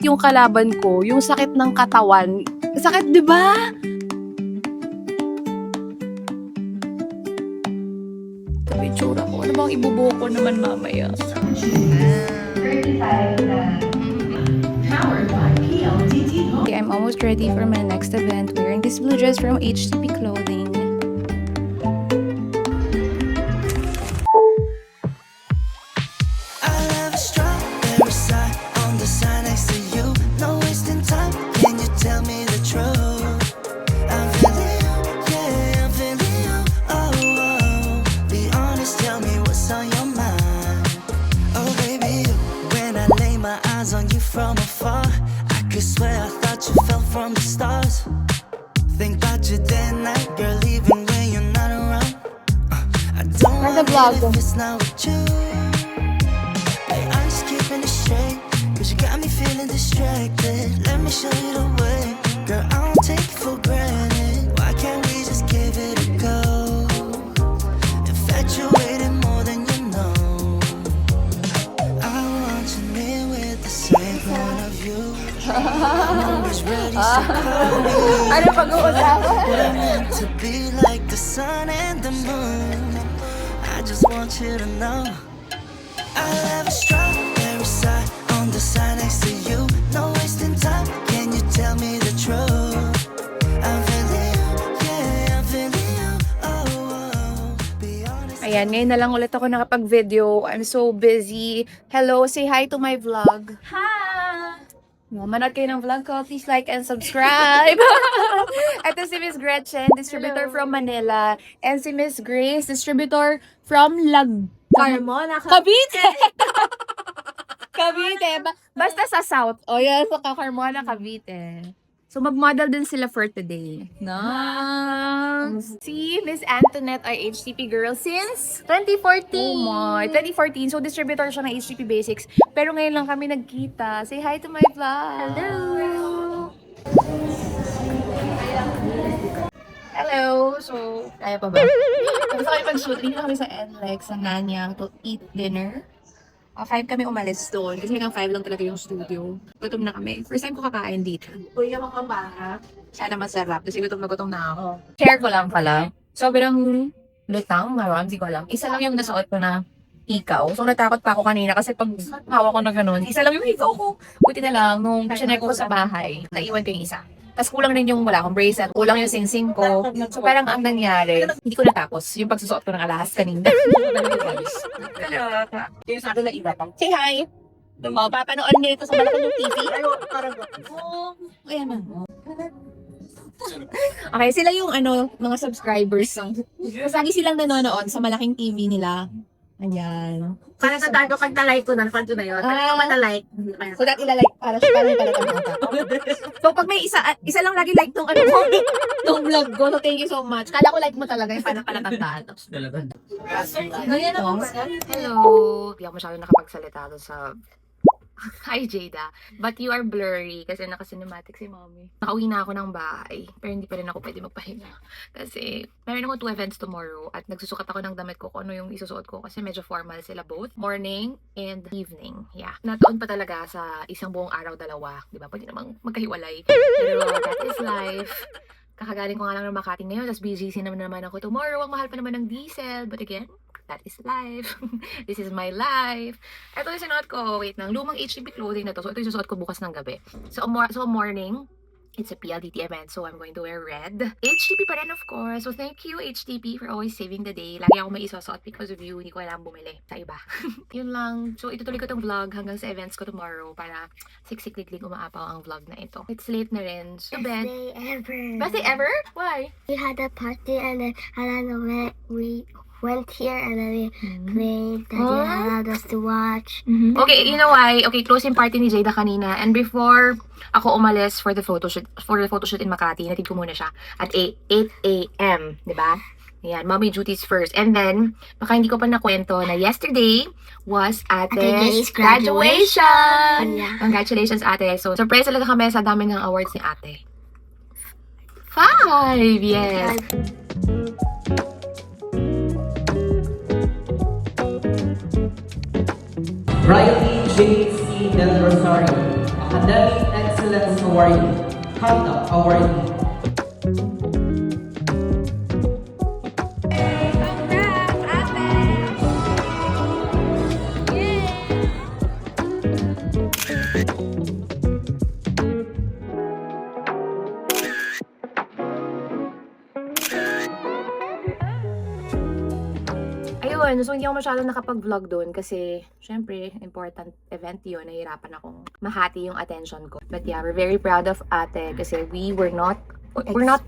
yung kalaban ko, yung sakit ng katawan. Sakit, di ba? Ito yung itsura ko. Ano bang ibubuo ko naman mamaya? Okay, I'm almost ready for my next event wearing this blue dress from HTP Clothing. From afar, I could swear I thought you fell from the stars. Think about you day and night, girl, even when you're not around. I don't know if it's not with you. Hey, I'm just keeping it straight, cause you got me feeling distracted. Let me show you the way, girl, I don't take it for granted. Why can't we just give it a go? Infatuated more than you know. I want you near with the same point of view. I'm always ready, so call me. Ano pag-uusapan? We're meant to be like the sun and the moon. I just want you to know I'll have a strawberry side on the side next to you. No wasting time, can you tell me the truth? I'm feeling you, yeah, I'm feeling you. Oh, be honest. Ayan, ngayon na lang ulit ako nakapag-video. I'm so busy. Hello, say hi to my vlog. Hi! Manood kayo ng vlog ko. Please like and subscribe. Ito si Miss Gretchen, distributor from Manila. And si Miss Grace, distributor from Carmona. Cavite! Cavite. Basta sa South. O yan, sa Carmona, Cavite. So, mag-model din sila for today. Nice! Si Miss Antoinette ay HTP girl since 2014. Oh my, 2014. So, distributor siya ng HTP Basics. Pero ngayon lang kami nagkita. Say hi to my vlog. Hello! Hello! So, kaya pa ba? Tapos kami mag-shoot. Dito kami sa NLEX, sa Nanyang, to eat dinner. 5 kami umalis doon. Kasi hanggang 5 lang talaga yung studio. Gutom na kami. First time ko kakain dito. Kuya mga baka. Sana masarap. Kasi gutom na ako. Share ko lang pala. Sobrang lutang, marami, hindi ko alam. Isa lang yung nasuot ko na ikaw. So, natakot pa ako kanina kasi pag hawak ko na ganun, isa lang yung ikaw ko. Buti na lang, nung sinare ko sa bahay, naiwan ko yung isa. Tapos kulang rin yung wala akong bracelet, kulang yung sing-sing ko. So, parang ang nangyari, hindi ko natapos yung pagsusuot ko ng alahas kanina. Yung sa akin na iba pang. Say hi! Papanood niyo ito sa malaking yung TV. Parang Ayan na. Okay, sila yung mga subscribers. Lagi silang nanonood sa malaking TV nila. Ayan. para sa tago pag na-like ko na, napad na yun. Pero yung na-like, So that ilalike para So pag may isa lang lagi like tong tong vlog ko. So thank you so much. Kala ko like mo talaga yung paano pala tandaan. Ganyan ako. Hello. Hindi ako masyado nakapagsalita doon sa Hi Jada, but you are blurry kasi naka-cinematic si mommy. Nakauwi na ako ng bahay, pero hindi pa rin ako pwede magpahinga. Kasi meron ako 2 events tomorrow at nagsusukat ako ng damit ko kung ano yung isusuot ko kasi medyo formal sila both. Morning and evening. Yeah. Nataon pa talaga sa isang buong araw, dalawa. Diba? Pwede namang magkahiwalay. Pero that is life. Kakagaling ko nga lang ng Makati ngayon, tapos busy naman ako tomorrow. Ang mahal pa naman ng diesel. But again, that is life. This is my life. Ito yung sinuot ko. Wait lang. Lumang HTP clothing na to. So, ito yung susuot ko bukas ng gabi. So, morning, it's a PLDT event. So, I'm going to wear red. HTP pa rin, of course. So, thank you, HTP, for always saving the day. Lagi ako may isusuot because of you. Hindi ko kailangan bumili sa iba. Yun lang. So, itutuloy ko tong vlog hanggang sa events ko tomorrow para siksik-liklik umaapaw ang vlog na ito. It's late na rin. So, bed. Best day ever. Best day ever? Why? We had a party and then we went here and then we played. Daddy allowed us to watch. Okay, you know why? Okay, closing party ni Jada kanina. And before ako umalis for the photoshoot in Makati, natid ko muna siya at 8 a.m. Diba? Ayan, mommy duties first. And then, baka hindi ko pa nakwento na yesterday was Ate's graduation! Yeah. Congratulations, Ate. So, surprise talaga kami sa dami ng awards ni Ate. 5! Yes! Riley J.C. Del Rosario. Academic Excellence Awardee, Conduct Awardee. Ayun, so hindi ako masyadong nakapag-vlog doon kasi, syempre, important event yun. Nahihirapan akong mahati yung attention ko. But yeah, we're very proud of ate kasi we're not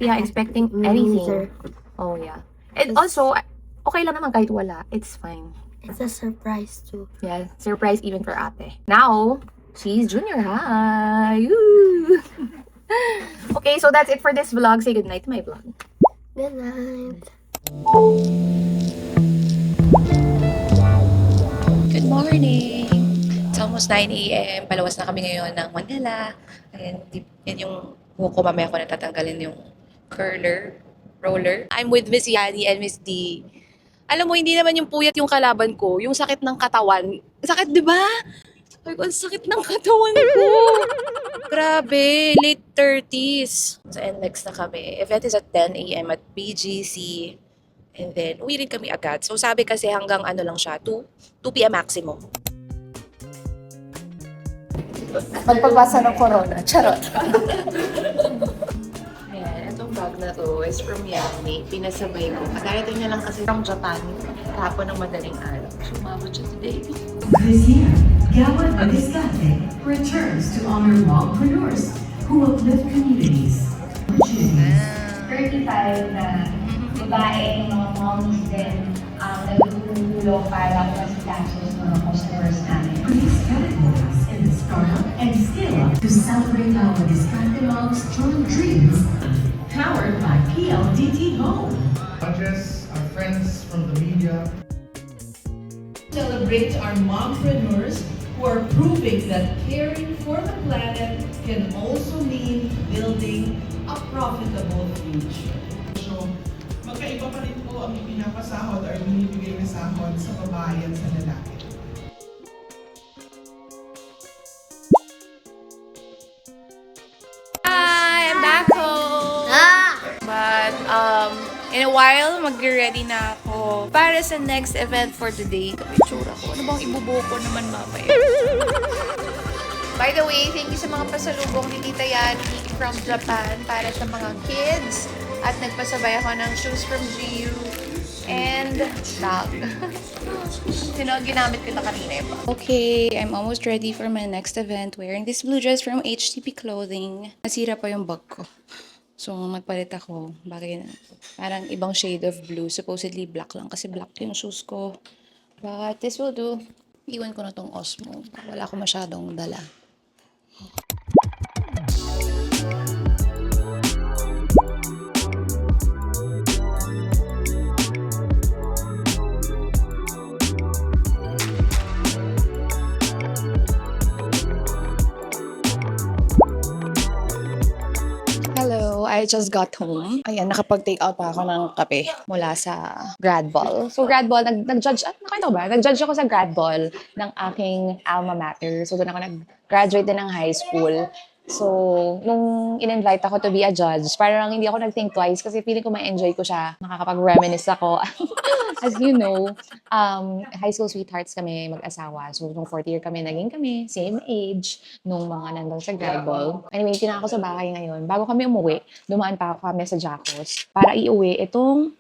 expecting anything. Oh yeah. And also, okay lang naman kahit wala. It's fine. It's a surprise too. Yeah, surprise even for ate. Now, she's junior high. Woo! Okay, so that's it for this vlog. Say goodnight to my vlog. Good night. Good morning! It's almost 9 a.m. Palawas na kami ngayon ng Manila. And yan yung buhok ko. Mamaya ko natatanggalin yung roller. I'm with Miss Yani and Miss D. Alam mo, hindi naman yung puyat yung kalaban ko. Yung sakit ng katawan. Sakit, di ba? Sabi ko, ang sakit ng katawan ko. Grabe, late 30s. Sa NLEX na kami. Event is at 10 a.m. at BGC. And then, uwi rin kami agad. So, sabi kasi hanggang ano lang siya, 2 p.m. maximum. Magpagbasa ng corona. Charot. Ayan, itong bag na to is from Yami. Pinasabay ko. Kadarating niya lang kasi from Japan. Kahapon ng madaling araw. Sumabot siya today. This year, Gawad Maniscate returns to honor mompreneurs who uplift communities. 35 na babae, mga moms din ang nagtutulong para masikaso sa mga customers namin. Please categories in the startup and scale up to celebrate our Discantalog's strong dreams. Powered by PLDT Home. Judges, our friends from the media. Celebrate our mompreneurs who are proving that caring for the planet can also mean building a profitable future. So, magkaiba pa rin po ang ipinapasahod or binibigay na sahod sa babae at sa lalaki. Hi, I'm back home. But in a while, mag-ready na ako para sa next event for today. Ito yung tsura ko. Ano bang ibubuo ko naman mamaya? By the way, thank you sa mga pasalubong ni Tita Yani from Japan para sa mga kids. At nagpasabay ako ng shoes from GU and bag. Ginamit ko na kanina pa. Okay, I'm almost ready for my next event wearing this blue dress from HTP Clothing. Nasira pa yung bag ko. So, magpalit ako. Bagay na. Parang ibang shade of blue. Supposedly black lang kasi black yung shoes ko. But this will do. Iwan ko na tong Osmo. Wala ko masyadong dala. Hello, I just got home. Ayan, nakapag-take out pa ako ng kape mula sa grad ball. So grad ball, nag-judge, nakita ko ba? Nag-judge ako sa grad ball ng aking alma mater. So doon ako nag-graduate din ng high school. So, nung in-invite ako to be a judge, parang hindi ako nag-think twice kasi feeling ko ma-enjoy ko siya. Nakakapag-reminisce ako. As you know, high school sweethearts kami mag-asawa. So, nung 4th year kami, naging kami, same age, nung mga nandang sa grad ball. Anyway, tinaka ko sa bahay ngayon. Bago kami umuwi, dumaan pa ako kami sa Jacos para iuwi itong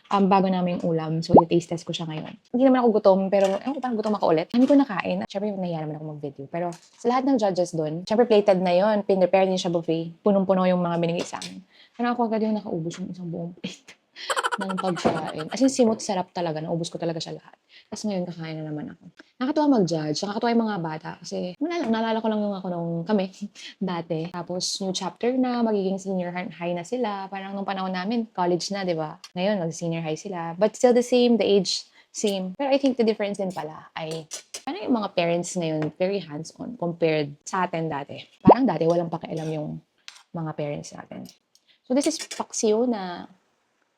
bago namin yung ulam. So, i-taste test ko siya ngayon. Hindi naman ako gutom, pero parang gutom ako ulit. Hindi ko nakain. Siyempre, nahiya naman ako mag-video. Pero sa lahat ng judges doon, siyempre plated na yon, pinrepare din siya buffet. Punong-puno yung mga binigay sa amin. Parang ako agad yung nakaubos yung isang buong plate ng pagkain. As in, simot, sarap talaga. Naubos ko talaga siya lahat. Tapos ngayon, kakain na naman ako. Nakakatuwa mag-judge. Nakakatuwa yung mga bata. Kasi, naalala ko lang yung ako nung kami dati. Tapos, new chapter na, magiging senior high na sila. Parang nung panahon namin, college na, di ba? Ngayon, mag-senior high sila. But still the same, the age, same. Pero I think the difference din pala ay, parang yung mga parents ngayon, very hands-on compared sa atin dati. Parang dati, walang pakialam yung mga parents natin. So, this is paksiw na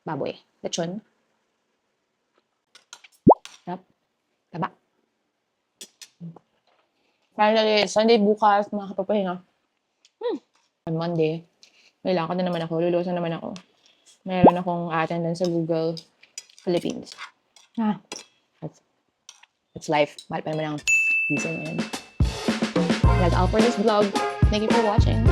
baboy. Lechon. Sarap. Taba. Finally, Sunday bukas, makakapagpahinga. On Monday, may lakad na naman ako. Lulusan naman ako. Meron akong attendance sa Google Philippines. That's life. Mahal pa naman ang visa na yan. That's all for this vlog. Thank you for watching.